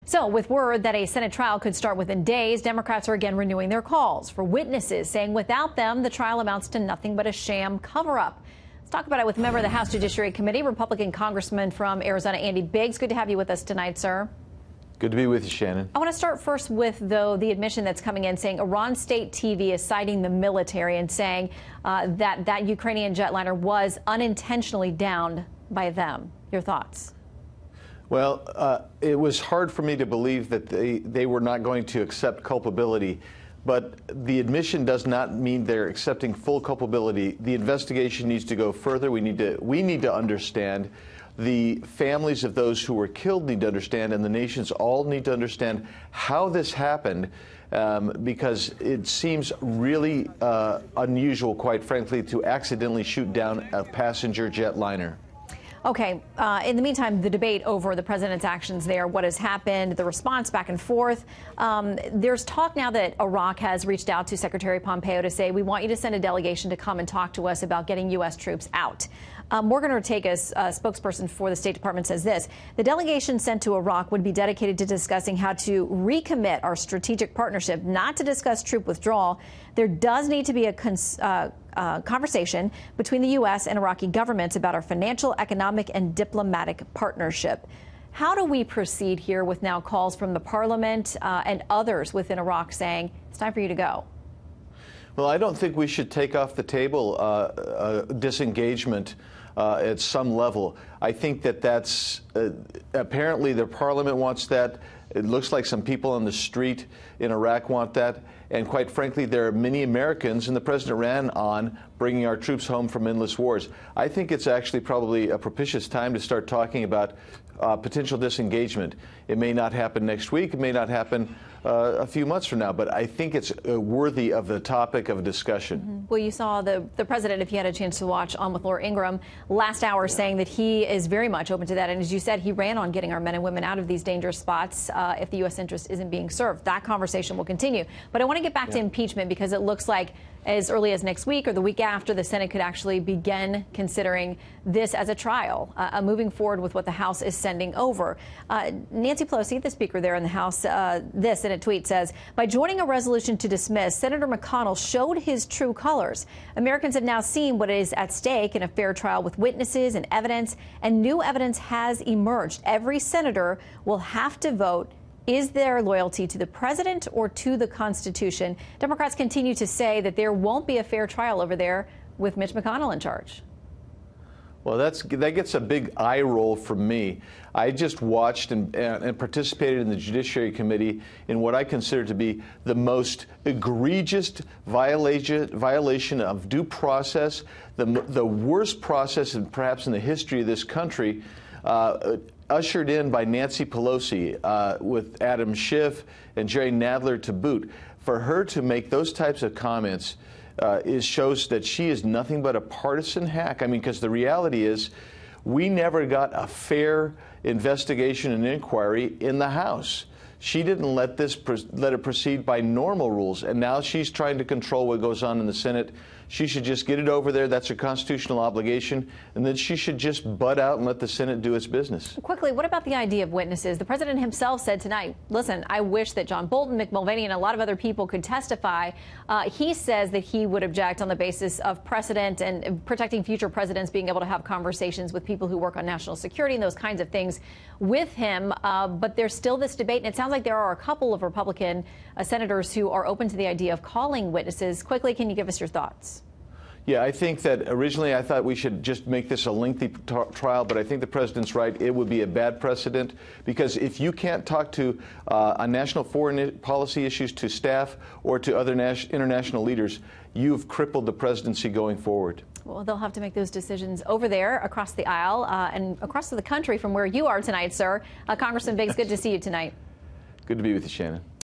So with word that a Senate trial could start within days, Democrats are again renewing their calls for witnesses, saying without them, the trial amounts to nothing but a sham cover-up. Let's talk about it with a member of the House Judiciary Committee, Republican Congressman from Arizona, Andy Biggs. Good to have you with us tonight, sir. Good to be with you, Shannon. I want to start first with, though, the admission that's coming in saying Iran State TV is citing the military and saying that Ukrainian jetliner was unintentionally downed by them. Your thoughts? Well, it was hard for me to believe that they were not going to accept culpability. But the admission does not mean they're accepting full culpability. The investigation needs to go further. We need to understand. The families of those who were killed need to understand, and the nations all need to understand how this happened, because it seems really unusual, quite frankly, to accidentally shoot down a passenger jetliner. Okay. In the meantime, the debate over the president's actions there, what has happened, the response back and forth. There's talk now that Iraq has reached out to Secretary Pompeo to say, we want you to send a delegation to come and talk to us about getting U.S. troops out. Morgan Ortega's spokesperson for the State Department says this: the delegation sent to Iraq would be dedicated to discussing how to recommit our strategic partnership, not to discuss troop withdrawal. There does need to be a conversation between the U.S. and Iraqi governments about our financial, economic, and diplomatic partnership. How do we proceed here with now calls from the parliament and others within Iraq saying it's time for you to go? Well, I don't think we should take off the table disengagement at some level. I think that's apparently the parliament wants that. It looks like some people on the street in Iraq want that. And quite frankly, there are many Americans, and the president ran on bringing our troops home from endless wars. I think it's actually probably a propitious time to start talking about potential disengagement. It may not happen next week. It may not happen a few months from now, but I think it's worthy of the topic of discussion. Mm-hmm. Well, you saw the president, if you had a chance to watch On with Laura Ingraham last hour, saying that he is very much open to that. And as you said, he ran on getting our men and women out of these dangerous spots if the U.S. interest isn't being served. That conversation will continue. But I want to get back to impeachment, because it looks like as early as next week or the week after, the Senate could actually begin considering this as a trial, moving forward with what the House is sending over. Nancy Pelosi, the Speaker there in the House, this in a tweet says, by joining a resolution to dismiss, Senator McConnell showed his true colors. Americans have now seen what is at stake in a fair trial with witnesses and evidence, and new evidence has emerged. Every senator will have to vote. Is there loyalty to the president or to the Constitution? Democrats continue to say that there won't be a fair trial over there with Mitch McConnell in charge. Well, that gets a big eye roll from me. I just watched and participated in the Judiciary Committee in what I consider to be the most egregious violation of due process, the worst process perhaps in the history of this country, ushered in by Nancy Pelosi with Adam Schiff and Jerry Nadler to boot. For her to make those types of comments shows that she is nothing but a partisan hack. I mean, because the reality is we never got a fair investigation and inquiry in the House. She didn't let it proceed by normal rules, and now she's trying to control what goes on in the Senate. She should just get it over there. That's her constitutional obligation. And then she should just butt out and let the Senate do its business. Quickly, what about the idea of witnesses? The president himself said tonight, listen, I wish that John Bolton, Mick Mulvaney, and a lot of other people could testify. He says that he would object on the basis of precedent and protecting future presidents being able to have conversations with people who work on national security and those kinds of things with him. But there's still this debate, and it sounds like there are a couple of Republican senators who are open to the idea of calling witnesses. Quickly, can you give us your thoughts? Yeah, I think that originally I thought we should just make this a lengthy trial, but I think the president's right. It would be a bad precedent, because if you can't talk to on national foreign policy issues to staff or to other international leaders, you've crippled the presidency going forward. Well, they'll have to make those decisions over there across the aisle and across the country from where you are tonight, sir. Congressman Biggs, good to see you tonight. Good to be with you, Shannon.